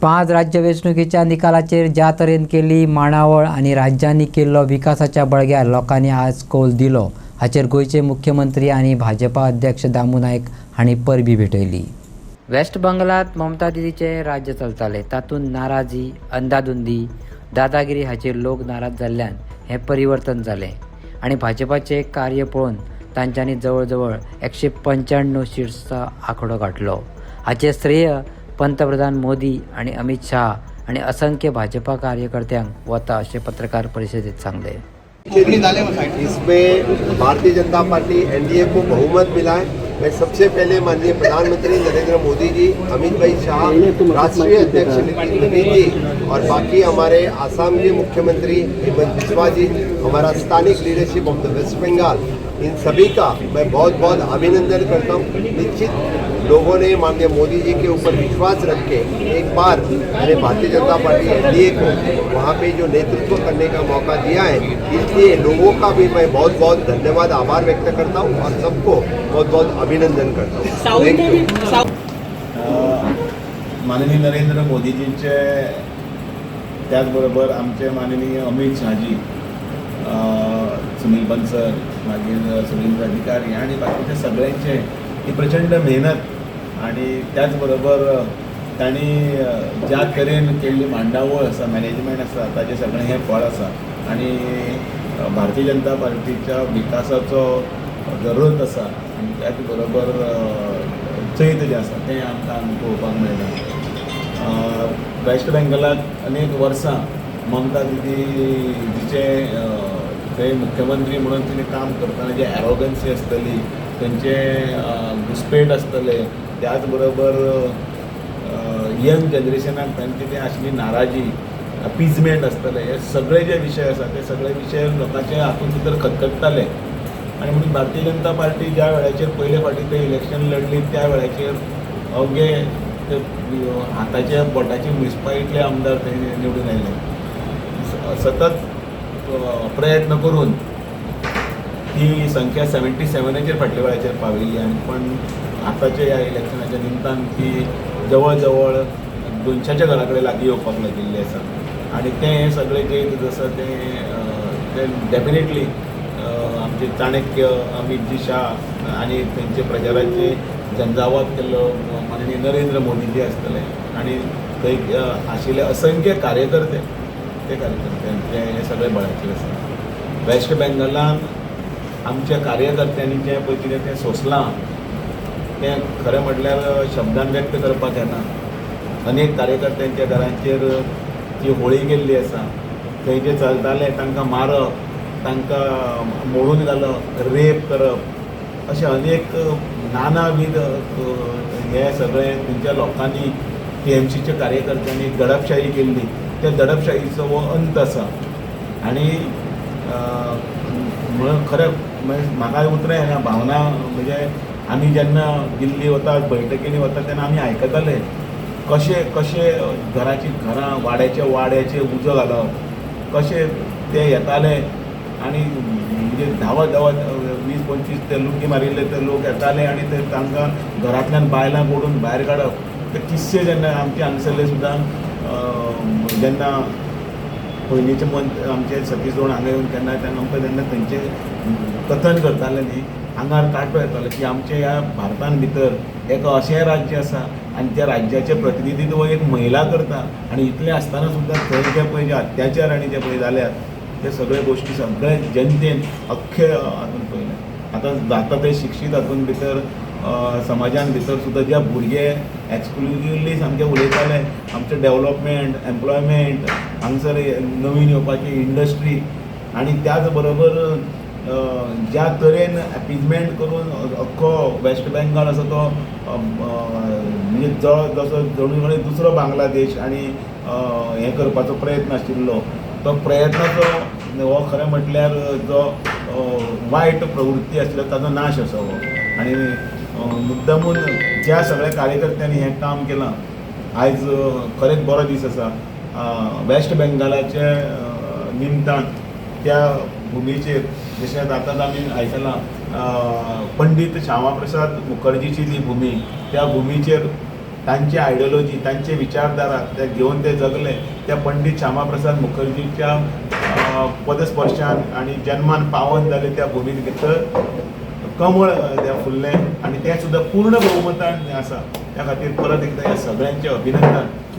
5 राज्य वेंचणुकेच्या निकालाचेर ज्या तरेन केली मांडावळ आनी राज्यांनी केल्लो विकासाच्या बळग्यार लोकांनी आज कौल दिलो हाचेर गोंयचे मुख्यमंत्री आनी भाजपा अध्यक्ष दामू नायक हांणी परबी भेटयली। वेस्ट बंगालात ममता दिदीचे राज्य चलताले, तातूंत नाराजी, अंधाधुंदी, दादागिरी हाचेर लोक नाराज जाल्ल्यान हें परिवर्तन जालें आनी भाजपाचे कार्य पळोवन तांच्यांनी जवळ जवळ 195 सीट्सचा आंकडो गाठलो। हाचे श्रेय पंतप्रधान मोदी आणि अमित शाह आणि असंख्य भाजपा कार्यकर्त्यांक वता असे पत्रकार परिषदेत सांगले। इसमें भारतीय जनता पार्टी एनडीए को बहुमत मिला है। मैं सबसे पहले माननीय प्रधानमंत्री नरेंद्र मोदी जी, अमित भाई शाह, राष्ट्रीय अध्यक्ष नितिन नबी जी और बाकी हमारे आसाम के मुख्यमंत्री हेमंत बिस्वा जी, हमारा स्थानिक leadership of the West Bengal, इन सभी का मैं बहुत बहुत अभिनंदन करता हूँ। निश्चित लोगों ने माननीय मोदी जी के ऊपर विश्वास रख के एक बार मैंने भारतीय जनता पार्टी एनडीए को वहाँ पे जो नेतृत्व करने का मौका दिया है, इसलिए लोगों का भी मैं बहुत बहुत धन्यवाद, आभार व्यक्त करता हूँ और सबको बहुत बहुत अभिनंदन करता हूँ। माननीय नरेंद्र मोदीजींचे त्याचबरोबर आमचे माननीय अमित शाहजी, सुनील बंसल, मागीर सुरेंद्र अधिकारी आणि बाकीचे सगळ्यांचे ही प्रचंड मेहनत आणि त्याचबरोबर तांणी ज्या तरेन केल्ली मांडावळ आसा, मॅनेजमेंट आसा, ताजें सगळें हें फळ आसा आणि भारतीय जनता पार्टीच्या विकासाचो जो रथ आसा आनी त्याच बरोबर चैत जें आसा तें आमकां पळोवपाक मेळटा। वेस्ट बेंगलाक अनेक वर्सां ममता दिदीचे थंय मुख्यमंत्री म्हणून तिणें काम करतना जे एरोगन्सी आसतली, तेंचे घुसपेट आसतले, त्याच बरोबर यंग जनरेशनाक तांची ती आशिल्ली नाराजी, अपीजमेंट आसतले, हे सगळे जे विशय आसा ते सगळे विशय लोकांचे हातूंत भितर खतखत्ताले आनी म्हणून भारतीय जनता पार्टी ज्या वेळाचेर पयले फावटी ते इलेक्शन लढली त्या वेळाचेर अवघे हाताच्या बोटाचे मिसपा इतले आमदार थंय निवडून आयले। सतत प्रयत्न करून ही संख्या 77चेर फाटल्या वेळाचेर पाविल्ली आनी पण आतांच्या ह्या इलेक्शनाच्या निमतान ती जवळ जवळ 200च्या घरा कडेन लागीं येवपाक लागिल्ली आसा आनी तें सगळें जे आसा तें डेफिनेटली आमचे चाणक्य अमितजी शाह आनी तेंचे प्रचाराचे झंझावात केल्लो माननीय नरेंद्र मोदीजी आसतले आनी थंय आशिल्ले असंख्य कार्यकर्ते, ते कार्यकर्ते हे सगळे बळाचेर आसा। वेस्ट बेंगलान आमच्या कार्यकर्त्यांनी जें पळय कितें तें सोंसलां तें खरें म्हटल्यार शब्दान व्यक्त करपाक येना। अनेक कार्यकर्त्यांच्या घरांचेर जी होळी गेल्ली आसा, थंय जे चलताले तांकां मारप, तांकां मोडून घालप, रेप करप, अशें अनेक नानाविध हे सगळे तेंच्या लोकांनी टीएमसीच्या कार्यकर्त्यांनी दडपशाही केल्ली, त्या दडपशाहीचो हो अंत आसा आनी खरें म्हाका उतरां येना भावना म्हणजे आमी जेन्ना दिल्ली वतात, बैठकींनी वतात तेन्ना आमी आयकताले कशे कशे घराची घरां वाड्याचे उजो घालप, कशे ते येताले आनी म्हणजे धांवत धांवत 20-25 ते लुटी मारिल्ले ते लोक येताले आनी ते तांकां घरांतल्यान बायलांक ओडून भायर काडप, ते किस्से जेन्ना आमचे हांगसरले सुद्दां जेन्ना पयलींचे आमचे सतीश धवन हांगा येवन केन्ना आमकां जेन्ना थंयचे कथन करताले न्ही, आंगार कांटो येतालो की आमच्या ह्या भारतान भितर एक अशें राज्य आसा आनी त्या राज्याचें प्रतिनिधित्व एक महिला करता आनी इतलें आसतना सुद्दां थंय जे पळय जे अत्याचार आनी जे पळय जाल्यात ते सगळे गोश्टी सगळे जनतेन अख्खे हातूंत पळयले। आतां जाता ते शिक्षीत हातूंत भितर समाजान भितर सुद्दां जे भुरगे एक्सक्लुझिव्हली सामके उलयताले आमचें डेव्हलपमेंट, एम्प्लॉयमेंट, हांगसर नवीन येवपाची इंडस्ट्री आनी त्याच बरोबर ज्या तरेन अपीजमेंट करून अख्खो वेस्ट बेंगॉल आसा तो म्हणजे जसो जणू दुसरो बांगलादेश आनी हें करपाचो प्रयत्न आशिल्लो, तो प्रयत्नाचो हो खरें म्हटल्यार जो वायट प्रवृत्ती आशिल्लो ताचो नाश असो हो आनी मुद्दामून ज्या सगळ्या कार्यकर्त्यांनी हें काम केलां, आयज खरेंच बरो दीस आसा। वेस्ट बेंगॉलाचे निमतान त्या भुमीचेर जशें आतां आमी आयकलां पंडीत श्यामा प्रसाद मुखर्जीची ती भुमी, त्या भुमीचेर तांची आयडियोलॉजी, तांचे विचारधारा ते घेवन ते जगले, त्या पंडित श्यामाप्रसाद मुखर्जीच्या पदस्पर्शान आणि जन्मान पावन जाले त्या भुमीन भितर कमळ त्या फुल्लें आणि तें सुद्दां पूर्ण बहुमतान आसा. त्या खातीर परत एकदा ह्या सगळ्यांचे अभिनंदन